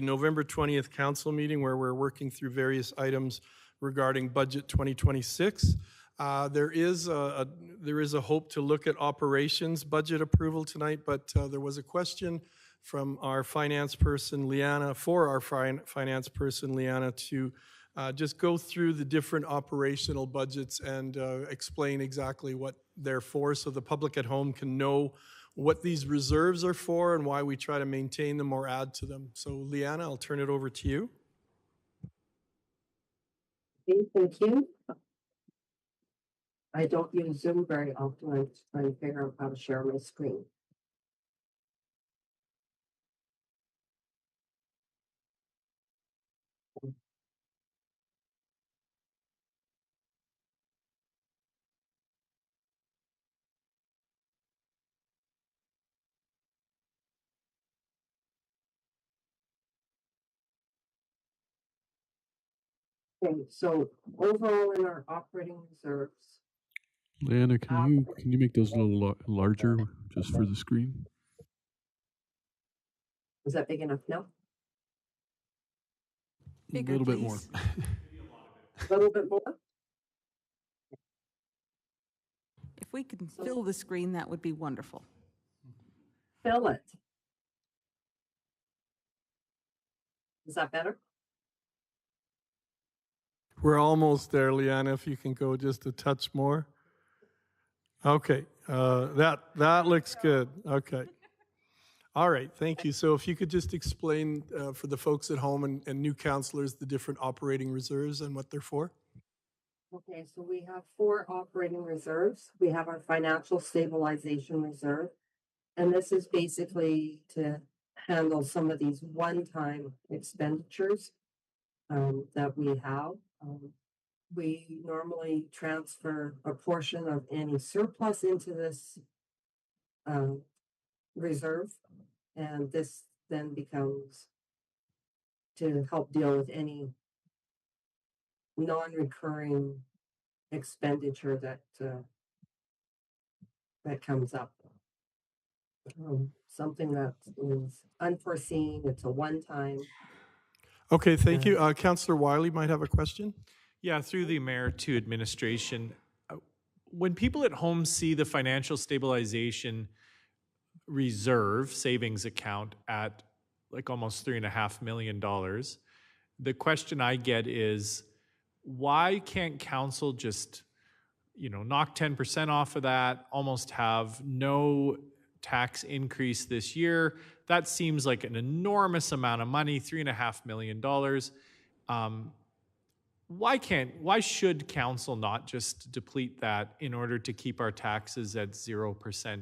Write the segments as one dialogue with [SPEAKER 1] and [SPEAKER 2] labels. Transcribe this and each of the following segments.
[SPEAKER 1] November 20th council meeting where we're working through various items regarding budget 2026. There is a hope to look at operations budget approval tonight, but there was a question from our finance person, Liana, to just go through the different operational budgets and explain exactly what they're for so the public at home can know what these reserves are for and why we try to maintain them or add to them. So Liana, I'll turn it over to you.
[SPEAKER 2] Okay, thank you. I don't use Zoom very often. I'm just trying to figure out how to share my screen. Okay, so overall in our operating reserves.
[SPEAKER 3] Liana, can you make those a little larger just for the screen?
[SPEAKER 2] Is that big enough now?
[SPEAKER 3] Bigger, a little bit more.
[SPEAKER 2] A little bit more?
[SPEAKER 4] If we can fill the screen, that would be wonderful.
[SPEAKER 2] Fill it. Is that better?
[SPEAKER 1] We're almost there, Liana, if you can go just a touch more. Okay, that looks good. Okay. All right, thank you. So if you could just explain for the folks at home and new councillors the different operating reserves and what they're for.
[SPEAKER 2] Okay, so we have 4 operating reserves. We have our financial stabilization reserve, and this is basically to handle some of these one-time expenditures that we have. We normally transfer a portion of any surplus into this reserve, and this then becomes to help deal with any non-recurring expenditure that comes up. Something that is unforeseen, it's a one-time.
[SPEAKER 1] Okay, thank you. Councillor Wiley might have a question.
[SPEAKER 5] Yeah, through the mayor to administration. When people at home see the financial stabilization reserve savings account at like almost $3.5 million, the question I get is, why can't council just, knock 10% off of that, almost have no tax increase this year? That seems like an enormous amount of money, $3.5 million. Why should council not just deplete that in order to keep our taxes at 0%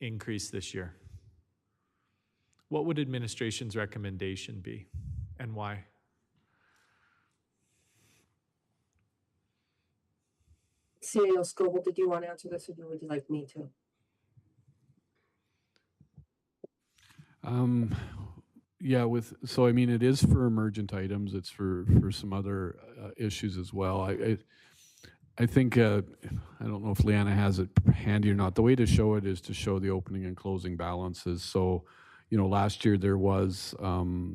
[SPEAKER 5] increase this year? What would administration's recommendation be and why?
[SPEAKER 2] CAO Scoble, did you want to answer this or would you like me to?
[SPEAKER 3] Yeah, it is for emergent items. It's for some other issues as well. I think, I don't know if Liana has it handy or not. The way to show it is to show the opening and closing balances. So, last year there was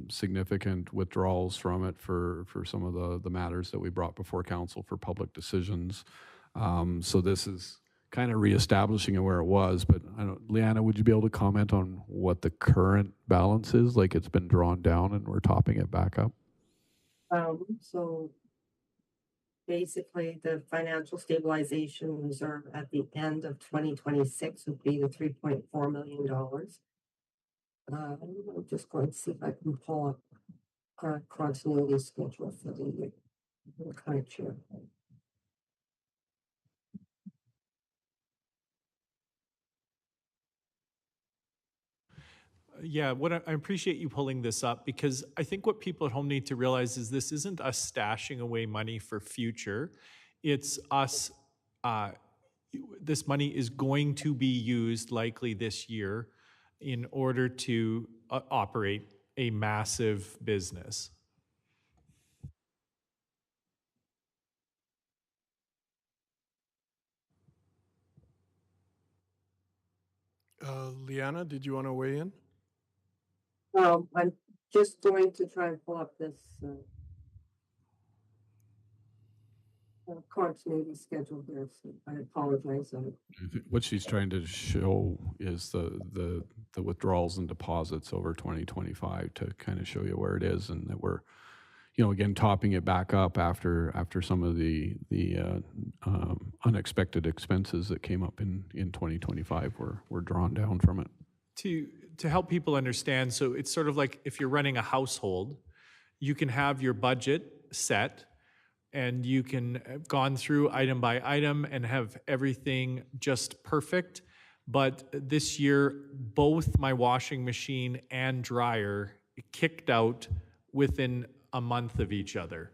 [SPEAKER 3] significant withdrawals from it for some of the matters that we brought before council for public decisions. So this is kind of reestablishing it where it was, but Liana, would you be able to comment on what the current balance is? Like it's been drawn down and we're topping it back up?
[SPEAKER 2] So basically the financial stabilization reserve at the end of 2026 would be the $3.4 million. I'm just going to see if I can pull up our continuity schedule for the current year.
[SPEAKER 5] Yeah, I appreciate you pulling this up because I think what people at home need to realize is this isn't us stashing away money for future. It's us, this money is going to be used likely this year in order to operate a massive business.
[SPEAKER 1] Liana, did you want to weigh in?
[SPEAKER 2] I'm just going to try and pull up this, continuity schedule here, so I apologize.
[SPEAKER 3] What she's trying to show is the withdrawals and deposits over 2025 to kind of show you where it is, and that we're, again, topping it back up after some of the unexpected expenses that came up in 2025 were drawn down from it.
[SPEAKER 5] To help people understand, so it's sort of like if you're running a household, you can have your budget set and you can have gone through item by item and have everything just perfect. But this year, both my washing machine and dryer kicked out within a month of each other.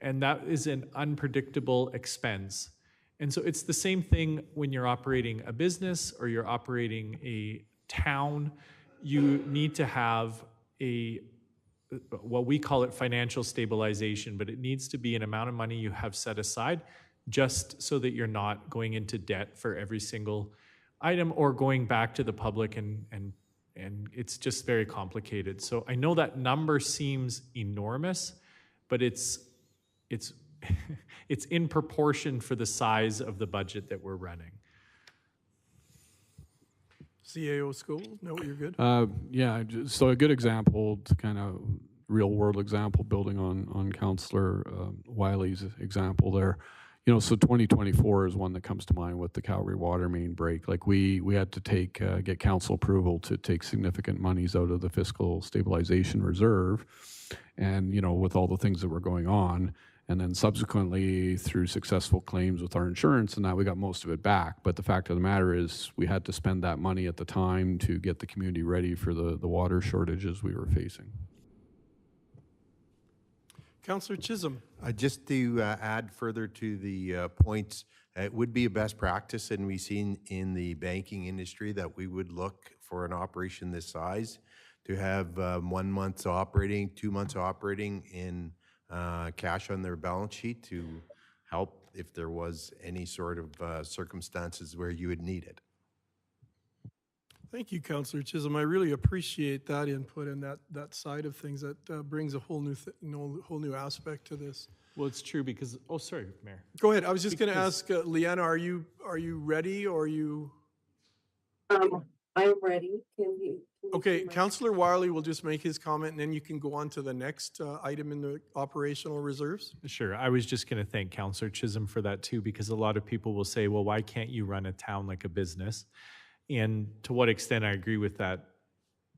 [SPEAKER 5] And that is an unpredictable expense. And so it's the same thing when you're operating a business or you're operating a town. You need to have we call it financial stabilization, but it needs to be an amount of money you have set aside just so that you're not going into debt for every single item or going back to the public and it's just very complicated. So I know that number seems enormous, but it's it's in proportion for the size of the budget that we're running.
[SPEAKER 1] CAO School, no, you're good.
[SPEAKER 3] So a good example, to kind of real world example, building on Councillor Wiley's example there. So 2024 is one that comes to mind with the Calgary water main break. Like we had to get council approval to take significant monies out of the fiscal stabilization reserve, and with all the things that were going on. And then subsequently, through successful claims with our insurance and that, we got most of it back. But the fact of the matter is we had to spend that money at the time to get the community ready for the water shortages we were facing.
[SPEAKER 1] Councillor Chisholm.
[SPEAKER 6] Just to add further to the points, it would be a best practice, and we've seen in the banking industry that we would look for an operation this size to have 1 month operating, 2 months operating in cash on their balance sheet to help if there was any sort of circumstances where you would need it.
[SPEAKER 1] Thank you, Councillor Chisholm. I really appreciate that input and that side of things. That brings a whole new aspect to this.
[SPEAKER 5] Well, it's true because, sorry, Mayor.
[SPEAKER 1] Go ahead. I was just going to ask Leanna, are you ready or are you?
[SPEAKER 2] I'm ready. Can you
[SPEAKER 1] Okay, Councillor Wiley will just make his comment and then you can go on to the next item in the operational reserves.
[SPEAKER 5] Sure. I was just going to thank Councillor Chisholm for that too, because a lot of people will say, well, why can't you run a town like a business? And to what extent I agree with that,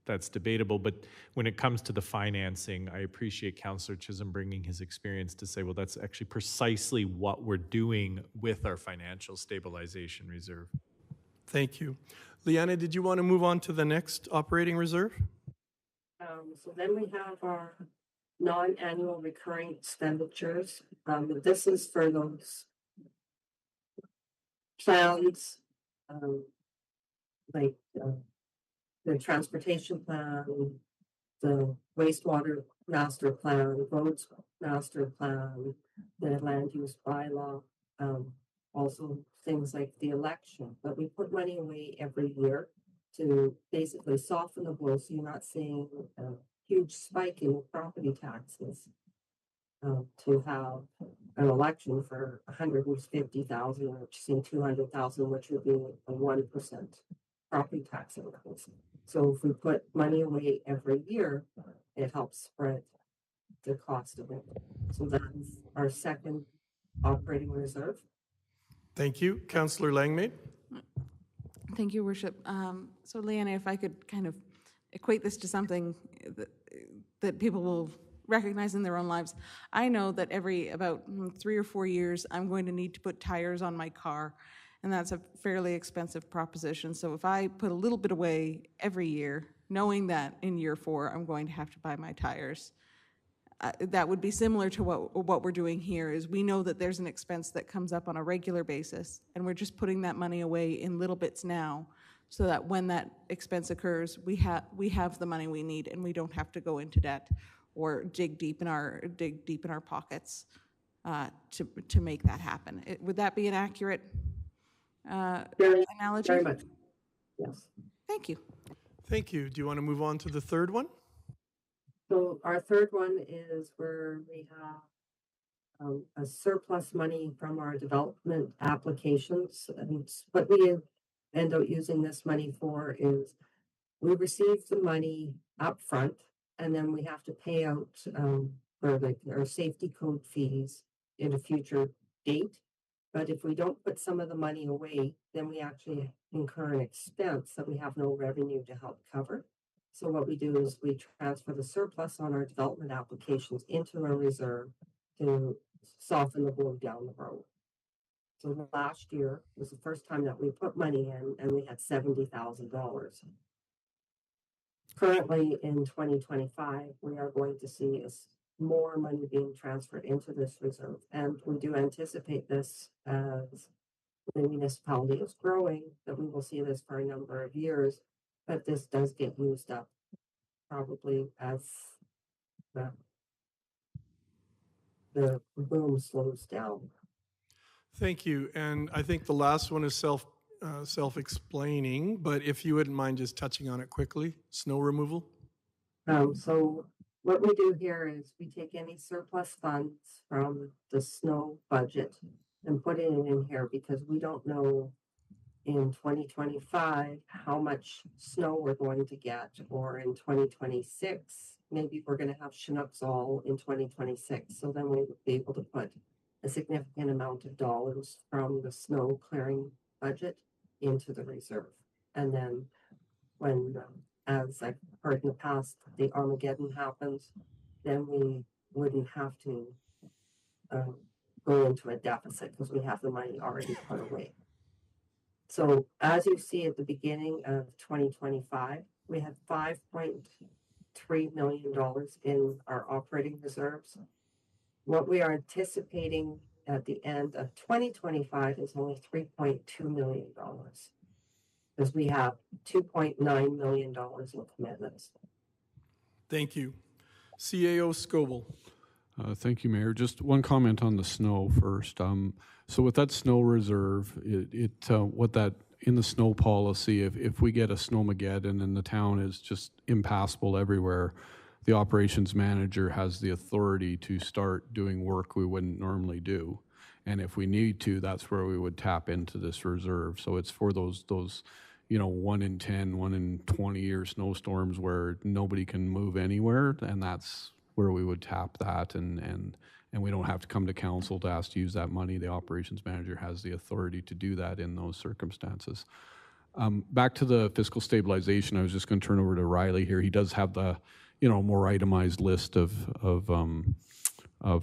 [SPEAKER 5] that's debatable. But when it comes to the financing, I appreciate Councillor Chisholm bringing his experience to say, well, that's actually precisely what we're doing with our financial stabilization reserve.
[SPEAKER 1] Thank you. Leanna, did you want to move on to the next operating reserve?
[SPEAKER 2] So then we have our non-annual recurring expenditures. This is for those plans, like the transportation plan, the wastewater master plan, roads master plan, the land use bylaw, also things like the election. But we put money away every year to basically soften the blow, so you're not seeing a huge spike in property taxes. To have an election for 150,000, or seeing 200,000, which would be a 1% property tax increase. So if we put money away every year, it helps spread the cost of it. So that's our second operating reserve.
[SPEAKER 1] Thank you. Councillor Langmaid.
[SPEAKER 4] Thank you, Worship. So Leanna, if I could kind of equate this to something that people will recognize in their own lives. I know that every about 3 or 4 years, I'm going to need to put tires on my car, and that's a fairly expensive proposition. So if I put a little bit away every year, knowing that in year 4, I'm going to have to buy my tires, that would be similar to what we're doing here. Is we know that there's an expense that comes up on a regular basis, and we're just putting that money away in little bits now, so that when that expense occurs, we have the money we need, and we don't have to go into debt or dig deep in our pockets to make that happen. Would that be an accurate analogy?
[SPEAKER 2] Very much. Yes.
[SPEAKER 4] Thank you.
[SPEAKER 1] Thank you. Do you want to move on to the third one?
[SPEAKER 2] So our third one is where we have a surplus money from our development applications. And what we end up using this money for is we receive the money upfront, and then we have to pay out for like our safety code fees in a future date. But if we don't put some of the money away, then we actually incur an expense that we have no revenue to help cover. So what we do is we transfer the surplus on our development applications into a reserve to soften the blow down the road. So last year was the first time that we put money in, and we had $70,000. Currently in 2025, we are going to see more money being transferred into this reserve. And we do anticipate this as the municipality is growing, that we will see this for a number of years, but this does get used up probably as the boom slows down.
[SPEAKER 1] Thank you. And I think the last one is self-explaining, but if you wouldn't mind just touching on it quickly, snow removal?
[SPEAKER 2] So what we do here is we take any surplus funds from the snow budget and put it in here because we don't know in 2025 how much snow we're going to get, or in 2026, maybe we're going to have Chinooks all in 2026. So then we would be able to put a significant amount of dollars from the snow clearing budget into the reserve. And then when, as I've heard in the past, the Armageddon happens, then we wouldn't have to go into a deficit because we have the money already put away. So as you see at the beginning of 2025, we had $5.3 million in our operating reserves. What we are anticipating at the end of 2025 is only $3.2 million because we have $2.9 million in commitments.
[SPEAKER 1] Thank you. CAO Scoble.
[SPEAKER 3] Thank you, Mayor. Just one comment on the snow first. So with that snow reserve, what that in the snow policy, if we get a snowmageddon and the town is just impassable everywhere, the operations manager has the authority to start doing work we wouldn't normally do. And if we need to, that's where we would tap into this reserve. So it's for those 1 in 10, 1 in 20 year snowstorms where nobody can move anywhere, and that's where we would tap that, and we don't have to come to council to ask to use that money. The operations manager has the authority to do that in those circumstances. Back to the fiscal stabilization, I was just going to turn over to Riley here. He does have the more itemized list of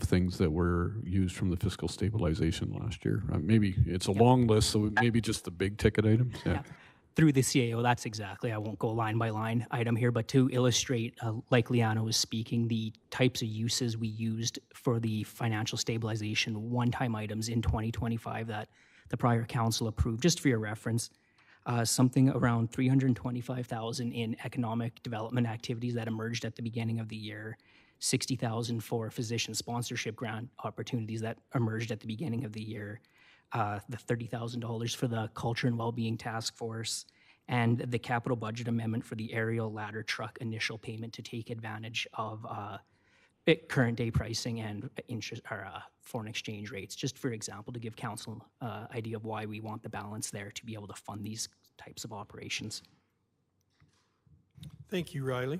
[SPEAKER 3] things that were used from the fiscal stabilization last year. Maybe it's a long list, so maybe just the big ticket items. Yeah.
[SPEAKER 7] Through the CAO, that's exactly, I won't go line by line item here, but to illustrate, like Liana was speaking, the types of uses we used for the financial stabilization one-time items in 2025 that the prior council approved, just for your reference, something around $325,000 in economic development activities that emerged at the beginning of the year, $60,000 for physician sponsorship grant opportunities that emerged at the beginning of the year, the $30,000 for the Culture and Wellbeing Task Force, and the capital budget amendment for the aerial ladder truck initial payment to take advantage of current day pricing and interest or foreign exchange rates. Just for example, to give council idea of why we want the balance there to be able to fund these types of operations.
[SPEAKER 1] Thank you, Riley.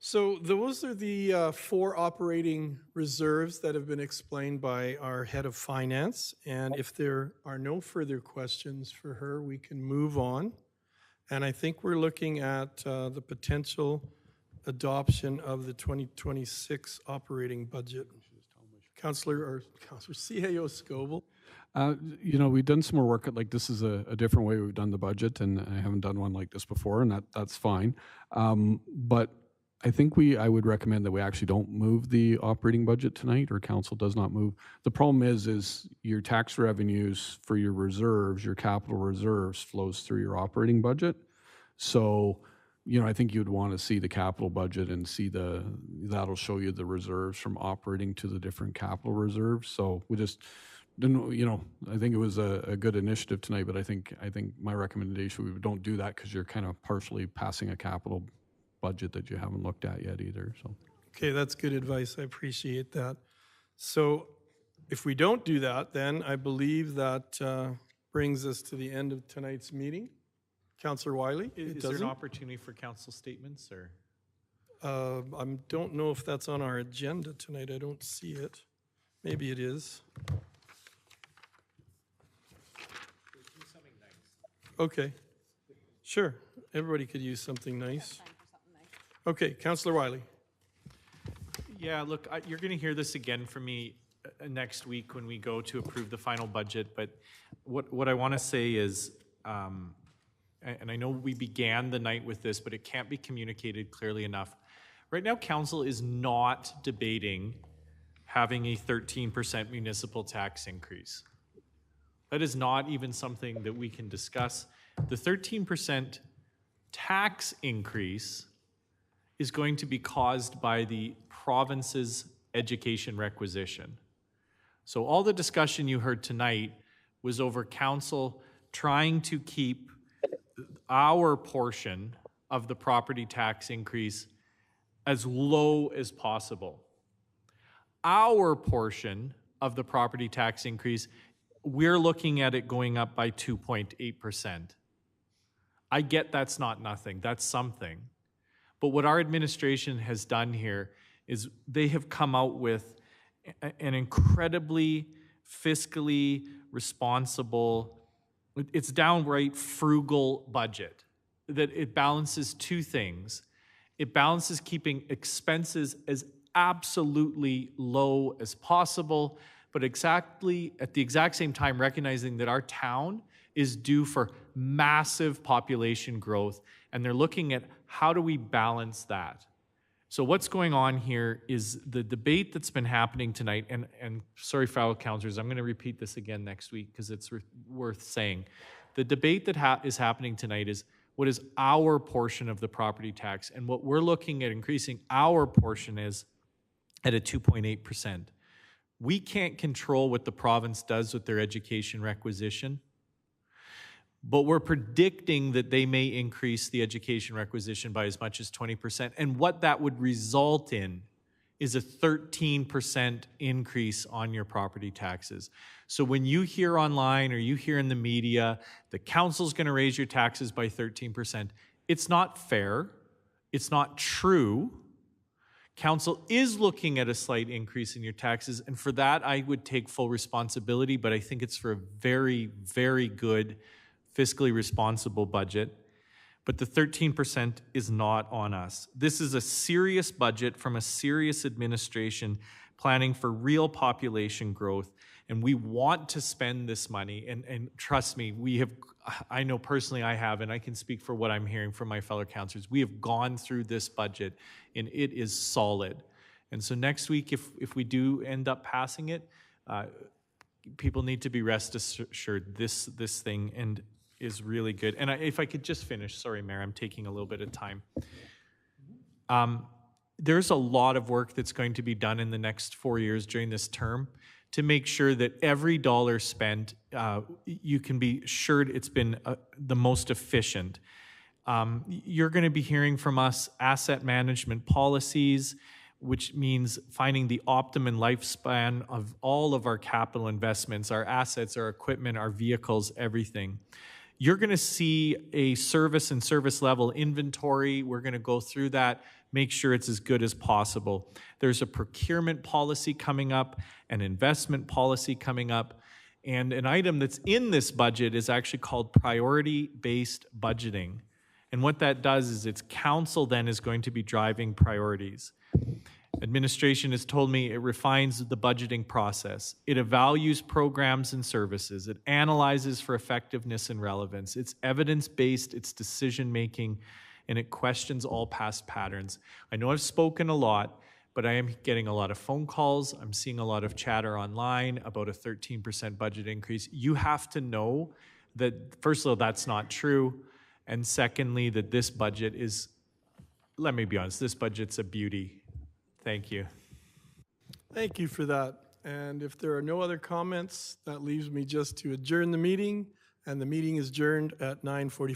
[SPEAKER 1] So those are the 4 operating reserves that have been explained by our head of finance. And if there are no further questions for her, we can move on. And I think we're looking at the potential adoption of the 2026 operating budget. Councillor CAO Scoble.
[SPEAKER 3] We've done some more work. Like, this is a different way we've done the budget, and I haven't done one like this before, and that's fine. But I think I would recommend that we actually don't move the operating budget tonight, or council does not move. The problem is your tax revenues for your reserves, your capital reserves, flows through your operating budget. So, I think you'd want to see the capital budget and see that'll show you the reserves from operating to the different capital reserves. So we just didn't, I think it was a good initiative tonight, but I think my recommendation, we don't do that because you're kind of partially passing a capital budget that you haven't looked at yet either, so.
[SPEAKER 1] Okay, that's good advice. I appreciate that. So if we don't do that, then I believe that brings us to the end of tonight's meeting. Councillor Wiley? It
[SPEAKER 5] Is there an
[SPEAKER 1] doesn't?
[SPEAKER 5] opportunity for council statements or?
[SPEAKER 1] I don't know if that's on our agenda tonight. I don't see it. Maybe it is. Okay, sure. Everybody could use something nice. Okay, Councillor Wiley.
[SPEAKER 5] Yeah, look, you're going to hear this again from me next week when we go to approve the final budget, but what I want to say is, and I know we began the night with this, but it can't be communicated clearly enough. Right now, council is not debating having a 13% municipal tax increase. That is not even something that we can discuss. The 13% tax increase is going to be caused by the province's education requisition. So all the discussion you heard tonight was over council trying to keep our portion of the property tax increase as low as possible. Our portion of the property tax increase, we're looking at it going up by 2.8%. I get that's not nothing, that's something. But what our administration has done here is they have come out with an incredibly fiscally responsible, it's downright frugal budget, that it balances two things. It balances keeping expenses as absolutely low as possible, but exactly at the exact same time recognizing that our town is due for massive population growth, and they're looking at how do we balance that. So what's going on here is the debate that's been happening tonight, and sorry, fellow councillors, I'm going to repeat this again next week because it's worth saying. The debate that is happening tonight is what is our portion of the property tax, and what we're looking at increasing our portion is at a 2.8%. We can't control what the province does with their education requisition, but we're predicting that they may increase the education requisition by as much as 20%. And what that would result in is a 13% increase on your property taxes. So when you hear online or you hear in the media, the council's going to raise your taxes by 13%, it's not fair. It's not true. Council is looking at a slight increase in your taxes, and for that, I would take full responsibility, but I think it's for a very, very good fiscally responsible budget. But the 13% is not on us. This is a serious budget from a serious administration planning for real population growth, and we want to spend this money, and trust me, I know personally I have, and I can speak for what I'm hearing from my fellow councillors, we have gone through this budget, and it is solid. And so next week, if we do end up passing it, people need to be rest assured this thing and is really good. And if I could just finish, sorry, Mayor, I'm taking a little bit of time. There's a lot of work that's going to be done in the next 4 years during this term to make sure that every dollar spent, you can be assured it's been the most efficient. You're going to be hearing from us asset management policies, which means finding the optimum lifespan of all of our capital investments, our assets, our equipment, our vehicles, everything. You're going to see a service and service level inventory. We're going to go through that, make sure it's as good as possible. There's a procurement policy coming up, an investment policy coming up, and an item that's in this budget is actually called priority-based budgeting. And what that does is it's council then is going to be driving priorities. Administration has told me it refines the budgeting process. It evaluates programs and services. It analyzes for effectiveness and relevance. It's evidence-based, it's decision-making, and it questions all past patterns. I know I've spoken a lot, but I am getting a lot of phone calls. I'm seeing a lot of chatter online about a 13% budget increase. You have to know that, first of all, that's not true. And secondly, that this budget is, let me be honest, this budget's a beauty. Thank you.
[SPEAKER 1] Thank you for that. And if there are no other comments, that leaves me just to adjourn the meeting, and the meeting is adjourned at 9:45.